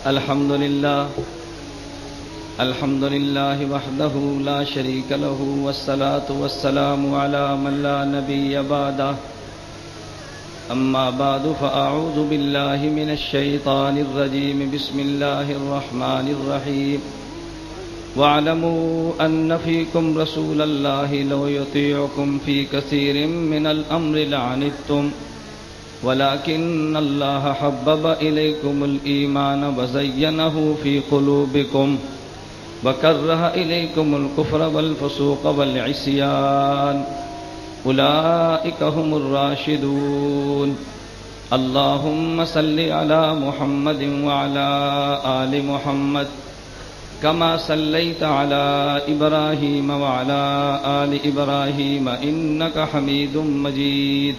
الحمد لله وحده لا شريك له والصلاة والسلام على من لا نبي بعده أما بعد فأعوذ بالله من الشيطان الرجيم بسم الله الرحمن الرحيم واعلموا أن فيكم رسول الله لو يطيعكم في كثير من الأمر لعنتم ولكن الله حبب إليكم الإيمان وزينه في قلوبكم وكره إليكم الكفر والفسوق والعصيان أولئك هم الراشدون اللهم صل على محمد وعلى آل محمد كما صليت على إبراهيم وعلى آل إبراهيم إنك حميد مجيد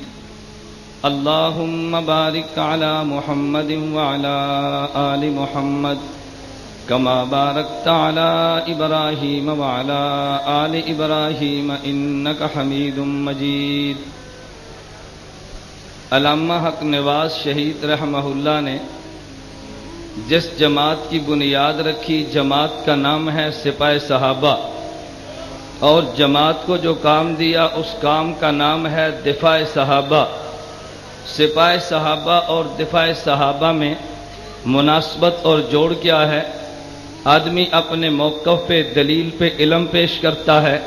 اللهم بارك على محمد وعلى آل محمد كما باركت على إبراهيم وعلى آل إبراهيم إنك حميد مجيد۔ علامہ حق نواز شہید رحمہ اللہ نے جس جماعت کی بنیاد رکھی، جماعت کا نام ہے سپاہ صحابہ، اور جماعت کو جو کام دیا اس کام کا نام ہے دفاع صحابہ۔ سپاہ صحابہ اور دفاع صحابہ میں مناسبت اور جوڑ کیا ہے؟ آدمی اپنے موقف پہ دلیل پہ علم پیش کرتا ہے،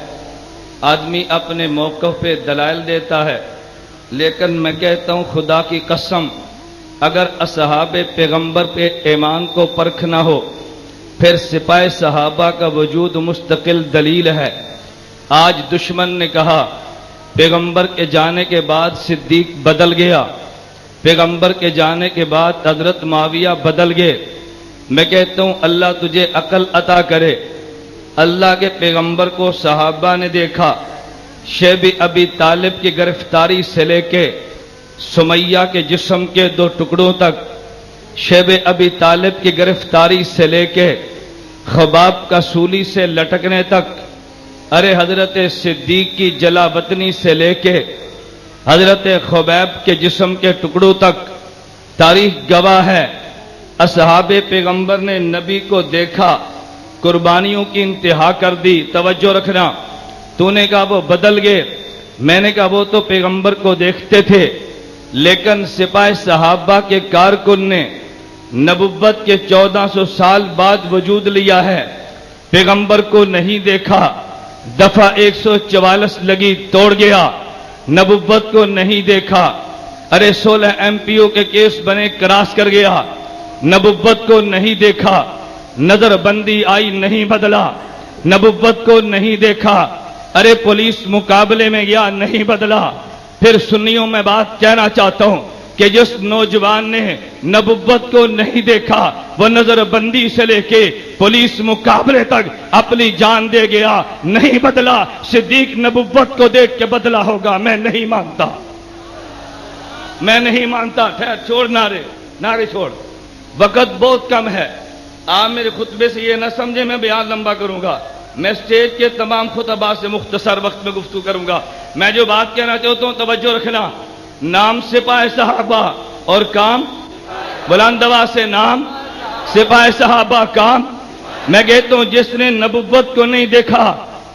آدمی اپنے موقف پہ دلائل دیتا ہے، لیکن میں کہتا ہوں خدا کی قسم، اگر اصحاب پیغمبر پہ ایمان کو پرکھنا ہو پھر سپاہ صحابہ کا وجود مستقل دلیل ہے۔ آج دشمن نے کہا پیغمبر کے جانے کے بعد صدیق بدل گیا، پیغمبر کے جانے کے بعد حضرت معاویہ بدل گئے۔ میں کہتا ہوں اللہ تجھے عقل عطا کرے۔ اللہ کے پیغمبر کو صحابہ نے دیکھا، شیب ابی طالب کی گرفتاری سے لے کے سمیہ کے جسم کے 2 ٹکڑوں تک، شیب ابی طالب کی گرفتاری سے لے کے خباب کا سولی سے لٹکنے تک، ارے حضرت صدیق کی جلا وطنی سے لے کے حضرت خبیب کے جسم کے ٹکڑوں تک تاریخ گواہ ہے۔ اصحاب پیغمبر نے نبی کو دیکھا، قربانیوں کی انتہا کر دی۔ توجہ رکھنا، تو نے کہا وہ بدل گئے، میں نے کہا وہ تو پیغمبر کو دیکھتے تھے، لیکن سپاہ صحابہ کے کارکن نے نبوت کے 1400 سال بعد وجود لیا ہے، پیغمبر کو نہیں دیکھا، دفعہ 144 لگی توڑ گیا، نبوت کو نہیں دیکھا، ارے 16 MP کے کیس بنے کراس کر گیا، نبوت کو نہیں دیکھا، نظر بندی آئی نہیں بدلا، نبوت کو نہیں دیکھا، ارے پولیس مقابلے میں گیا نہیں بدلا۔ پھر سنیوں میں بات کہنا چاہتا ہوں کہ جس نوجوان نے نبوت کو نہیں دیکھا وہ نظر بندی سے لے کے پولیس مقابلے تک اپنی جان دے گیا، نہیں بدلا۔ صدیق نبوت کو دیکھ کے بدلا ہوگا، میں نہیں مانتا، میں نہیں مانتا۔ ٹھہر، چھوڑ نعرے چھوڑ، وقت بہت کم ہے۔ آپ میرے خطبے سے یہ نہ سمجھے میں بیان لمبا کروں گا، میں اسٹیج کے تمام خطباء سے مختصر وقت میں گفتگو کروں گا۔ میں جو بات کہنا چاہتا ہوں توجہ رکھنا، نام سپاہ صحابہ اور کام بلند آواز سے، نام سپاہ صحابہ، کام۔ میں کہتا ہوں جس نے نبوت کو نہیں دیکھا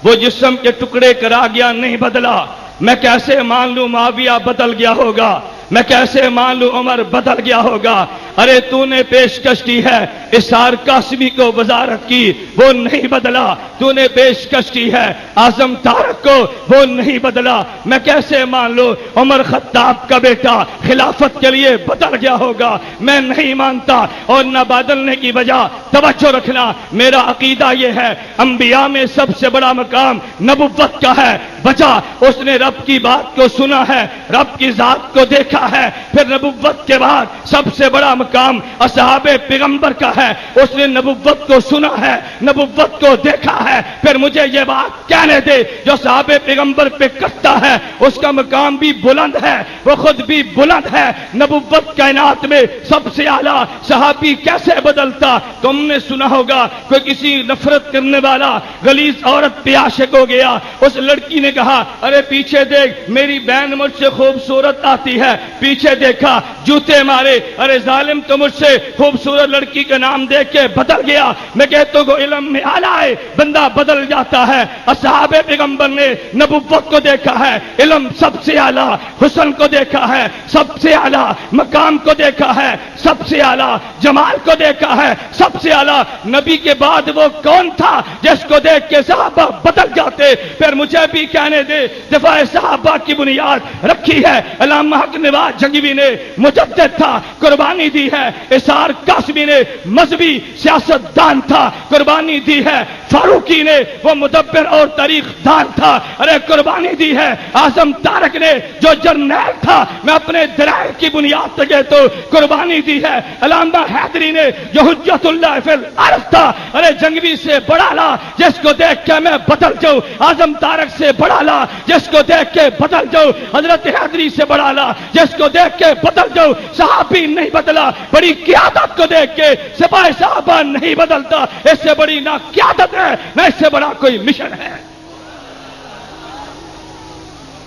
وہ جسم کے ٹکڑے کرا گیا، نہیں بدلا۔ میں کیسے مان لوں معاویہ بدل گیا ہوگا، میں کیسے مان لوں عمر بدل گیا ہوگا؟ ارے تو نے پیشکش کی ہے اسحار قاسمی کو وزارت کی، وہ نہیں بدلا۔ تو نے پیشکش کی ہے اعظم طارق کو، وہ نہیں بدلا۔ میں کیسے مان لوں عمر خطاب کا بیٹا خلافت کے لیے بدل گیا ہوگا؟ میں نہیں مانتا، اور نہ بدلنے کی وجہ توجہ رکھنا، میرا عقیدہ یہ ہے انبیاء میں سب سے بڑا مقام نبوت کا ہے۔ وجہ اس نے رب کی بات کو سنا ہے، رب کی ذات کو دیکھا ہے، پھر نبوت کے بعد سب سے بڑا مقام اصحاب پیغمبر کا ہے۔ اس نے نبوت کو سنا ہے، نبوت کو دیکھا ہے، پھر مجھے یہ بات کہنے دے جو صحابہ پیغمبر پہ کرتا ہے اس کا مقام بھی بلند ہے، وہ خود بھی بلند ہے۔ نبوت کائنات میں سب سے اعلیٰ صحابی کیسے بدلتا؟ تم نے سنا ہوگا کوئی کسی نفرت کرنے والا غلیظ عورت پہ عاشق ہو گیا، اس لڑکی نے کہا ارے پیچھے دیکھ میری بہن مجھ سے خوبصورت آتی ہے، پیچھے دیکھا جوتے مارے، ارے ظالم تو مجھ سے خوبصورت لڑکی کا نام دیکھ کے بدل گیا۔ میں کہتا ہوں علم میں اعلیٰ ہے، بندہ بدل جاتا ہے۔ اصحاب پیغمبر نے نبوت کو دیکھا ہے، علم سب سے اعلیٰ، حسن کو دیکھا ہے سب سے اعلیٰ، مقام کو دیکھا ہے سب سے اعلیٰ، جمال کو دیکھا ہے سب سے اعلیٰ۔ نبی کے بعد وہ کون تھا جس کو دیکھ کے صحابہ بدل جاتے؟ پھر مجھے بھی کہنے دے، دفاع صحابہ کی بنیاد رکھی ہے علامہ حق نواز جنگوی نے، مجدد تھا قربانی دی ہے۔ اسحاق قاسمی نے مذہبی سیاست دان تھا، قربانی دی ہے۔ فاروقی نے وہ مدبر اور تاریخ دان تھا، ارے قربانی دی ہے۔ اعظم طارق نے جو جرنیل تھا، میں اپنے دلائل کی بنیاد تک تو قربانی دی ہے۔ علامہ حیدری نے جو حجت اللہ فی الارض تھا، ارے جنگوی سے بڑا لا جس کو دیکھ کے میں بدل جاؤں، اعظم طارق سے بڑا لا جس کو دیکھ کے بدل جاؤں، حضرت حیدری سے بڑا لا جس کو دیکھ کے بدل جاؤں۔ صحابی نہیں بدلا، بڑی قیادت کو دیکھ کے سپاہی صحابہ نہیں بدلتا۔ اس سے بڑی نہ قیادت ہے نہ اس سے بڑا کوئی مشن ہے۔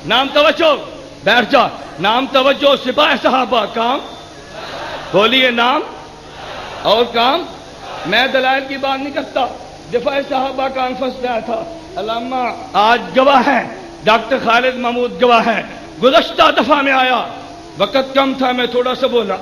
نام توجہ، بیٹھ جا، نام توجہ، سپاہی صحابہ، کام بولیے نام اور کام۔ میں دلائل کی بات نہیں کرتا، دفاع صحابہ کانفرنس میں آیا تھا، علامہ آج گواہ ہیں، ڈاکٹر خالد محمود گواہ ہیں۔ گزشتہ دفعہ میں آیا، وقت کم تھا، میں تھوڑا سا بولا۔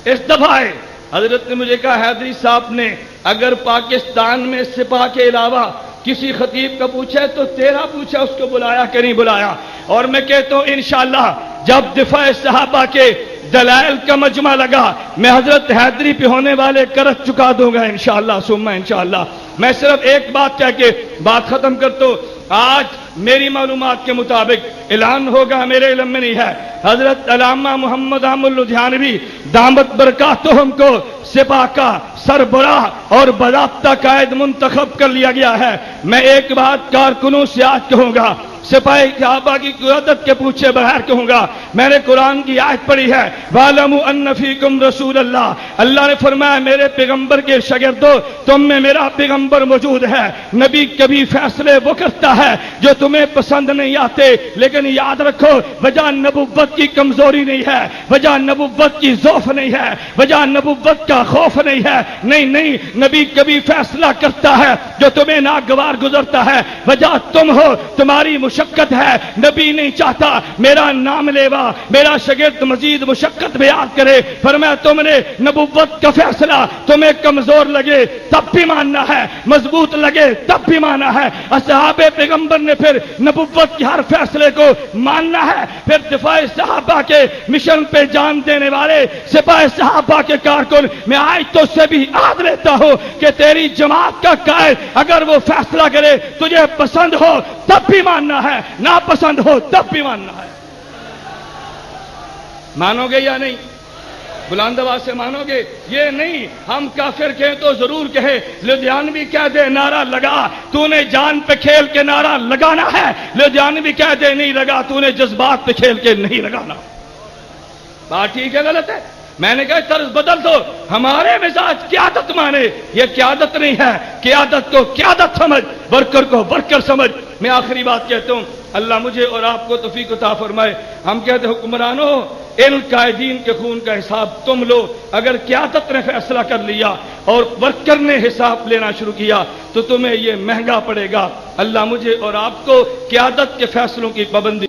اس دفعہ آئے، حضرت نے مجھے کہا حیدری صاحب نے اگر پاکستان میں سپاہ کے علاوہ کسی خطیب کا پوچھا تو تیرا پوچھا، اس کو بلایا کہ نہیں بلایا؟ اور میں کہتا ہوں انشاءاللہ جب دفاع صحابہ کے دلائل کا مجمع لگا، میں حضرت حیدری پہ ہونے والے قرض چکا دوں گا انشاءاللہ ثم انشاءاللہ۔ میں صرف ایک بات کہہ کے بات ختم کرتا ہوں۔ آج میری معلومات کے مطابق اعلان ہوگا، میرے علم میں نہیں ہے، حضرت علامہ محمد احمد لدھیانوی دامت برکاتہم کو سپاہ کا سربراہ اور باضابطہ قائد منتخب کر لیا گیا ہے۔ میں ایک بات کارکنوں سے آج کہوں گا، سپاہی صحابہ کی قیادت کے پوچھے بغیر کہوں گا، میں نے قرآن کی آیت پڑھی ہے، وَاعْلَمُوا أَنَّ فِيكُمْ رَسُولَ اللَّهِ، اللہ نے فرمایا میرے پیغمبر کے شاگردو تم میں میرا پیغمبر موجود ہے۔ نبی کبھی فیصلے وہ کرتا ہے جو تمہیں پسند نہیں آتے، لیکن یاد رکھو وجہ نبوت کی کمزوری نہیں ہے، وجہ نبوت کی ضعف نہیں ہے، وجہ نبوت کا خوف نہیں ہے، نہیں، نبی کبھی فیصلہ کرتا ہے جو تمہیں ناگوار گزرتا ہے، وجہ تم ہو، تمہاری مشقت ہے۔ نبی نہیں چاہتا میرا نام لیوا میرا شاگرد مزید مشقت بیان کرے، فرمایا تم نے نبوت کا فیصلہ تمہیں کمزور لگے تب بھی ماننا ہے، مضبوط لگے تب بھی ماننا ہے۔ اصحاب پیغمبر نے پھر نبوت کے ہر فیصلے کو ماننا ہے۔ پھر دفاع صحابہ کے مشن پہ جان دینے والے سپاہ صحابہ کے کارکن، میں آج تو سے بھی عہد لیتا ہوں کہ تیری جماعت کا قائد اگر وہ فیصلہ کرے تجھے پسند ہو تب بھی ماننا ہے، ناپسند ہو تب بھی ماننا ہے۔ مانو گے یا نہیں؟ بلند آواز سے مانو گے؟ یہ نہیں ہم کافر کہیں تو ضرور کہے، لدھیانوی کہہ دے نعرہ لگا، تو نے جان پہ کھیل کے نعرہ لگانا ہے، لدھیانوی کہہ دے نہیں لگا، تو نے جذبات پہ کھیل کے نہیں لگانا۔ بات ٹھیک ہے غلط ہے؟ میں نے کہا طرز بدل دو، ہمارے مزاج قیادت مانے، یہ قیادت نہیں ہے، قیادت کو قیادت سمجھ، ورکر کو ورکر سمجھ۔ میں آخری بات کہتا ہوں، اللہ مجھے اور آپ کو توفیق عطا فرمائے۔ ہم کہتے ہیں حکمرانوں ان قائدین کے خون کا حساب تم لو، اگر قیادت نے فیصلہ کر لیا اور ورکر نے حساب لینا شروع کیا تو تمہیں یہ مہنگا پڑے گا۔ اللہ مجھے اور آپ کو قیادت کے فیصلوں کی پابندی